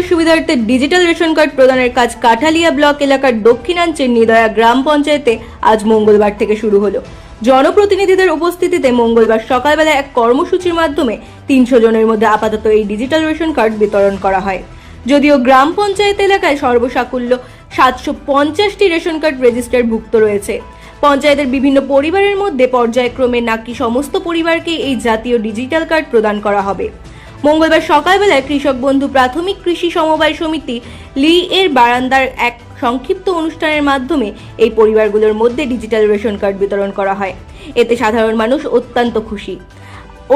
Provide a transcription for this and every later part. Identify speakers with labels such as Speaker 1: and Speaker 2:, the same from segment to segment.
Speaker 1: সুবিধার্থে digital ration card প্রদানের কাজ কাঠালিয়া ব্লক এলাকার দক্ষিণাঞ্চের নিদয়া গ্রাম পঞ্চায়েতে আজ মঙ্গলবার থেকে শুরু হলো। জনপ্রতিনিধিদের উপস্থিতিতে মঙ্গলবার সকালবেলা এক কর্মসূচির মাধ্যমে 300 জনের মধ্যে আপাতত এই ডিজিটাল রেশন কার্ড বিতরণ করা হয়। যদিও গ্রাম পঞ্চায়েত এলাকায় সর্বসাকুল্য 750টি রেশন কার্ড রেজিস্টারভুক্ত রয়েছে। পঞ্চায়েতের বিভিন্ন পরিবারের মধ্যে পর্যায়ক্রমে নাকি সমস্ত পরিবারকে এই জাতীয় ডিজিটাল কার্ড প্রদান করা হবে। মঙ্গলবার সকালবেলায় কৃষক বন্ধু প্রাথমিক কৃষি সমবায় সমিতি লি এর বারান্দার এক সংক্ষিপ্ত অনুষ্ঠানের মাধ্যমে এই পরিবারগুলোর মধ্যে ডিজিটাল রেশন কার্ড বিতরণ করা হয়। এতে সাধারণ মানুষ অত্যন্ত খুশি।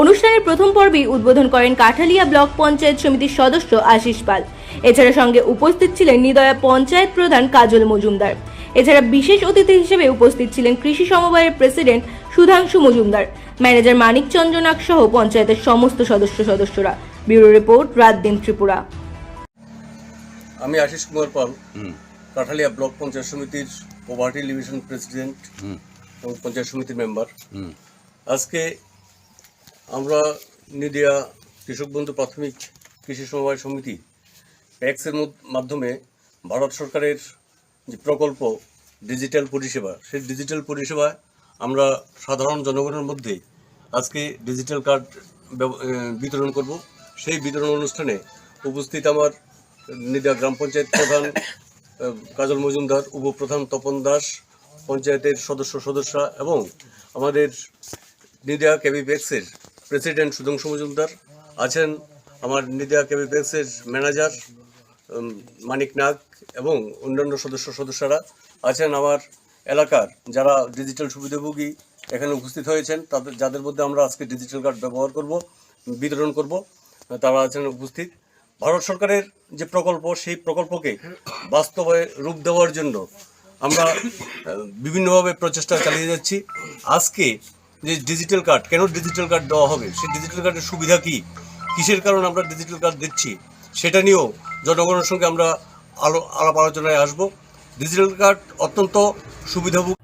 Speaker 1: অনুষ্ঠানের প্রথম পর্বেই উদ্বোধন করেন কাঠালিয়া ব্লক পঞ্চায়েত সমিতির সদস্য আশিস পাল। এছাড়া সঙ্গে উপস্থিত ছিলেন নিদয়া পঞ্চায়েত প্রধান কাজল মজুমদার। এছাড়া বিশেষ অতিথি হিসেবে উপস্থিত ছিলেন কৃষি সমবায়ের প্রেসিডেন্ট সুধাংশু মজুমদার, ম্যানেজার মানিক চন্দ্রনাক সহ পঞ্চায়েতের সমস্ত সদস্যরা। ব্যুরো রিপোর্ট, রাত দিন ত্রিপুরা।
Speaker 2: আমি আশিস কুমার পাল, কাঠালিয়া ব্লক পঞ্চায়েত সমিতির পভার্টি ডিভিশন প্রেসিডেন্ট এবং পঞ্চায়েত সমিতির মেম্বার। আজকে আমরা নিদিয়া কৃষক বন্ধু প্রাথমিক কৃষি সমবায় সমিতি প্যাক্সের মাধ্যমে ভারত সরকারের যে প্রকল্প ডিজিটাল পরিষেবা, সেই ডিজিটাল পরিষেবায় আমরা সাধারণ জনগণের মধ্যে আজকে ডিজিটাল কার্ড বিতরণ করব। সেই বিতরণ অনুষ্ঠানে উপস্থিত আমার নিদিয়া গ্রাম পঞ্চায়েত প্রধান কাজল মজুমদার, উপপ্রধান তপন দাস, পঞ্চায়েতের সদস্যরা এবং আমাদের নিদিয়া কেবি প্যাক্সের প্রেসিডেন্ট সুধাংশু মজুমদার আছেন, আমার নিদিয়া কেবি প্যাক্সের ম্যানেজার মানিক নাগ এবং অন্যান্য সদস্যরা আছেন। আমার এলাকার যারা ডিজিটাল সুবিধাভোগী এখানে উপস্থিত হয়েছেন, যাদের মধ্যে আমরা আজকে ডিজিটাল কার্ড ব্যবহার করব, বিতরণ করব, তারা আছেন উপস্থিত। ভারত সরকারের যে প্রকল্প, সেই প্রকল্পকে বাস্তবে রূপ দেওয়ার জন্য আমরা বিভিন্নভাবে প্রচেষ্টা চালিয়ে যাচ্ছি। আজকে যে ডিজিটাল কার্ড, কেন ডিজিটাল কার্ড দেওয়া হবে, সেই ডিজিটাল কার্ডের সুবিধা কী, কিসের কারণে আমরা ডিজিটাল কার্ড দিচ্ছি, সেটা নিয়েও জনগণের সঙ্গে আমরা আলাপ আলোচনায় আসব। ডিজিটাল কার্ড অত্যন্ত সুবিধাভোগী।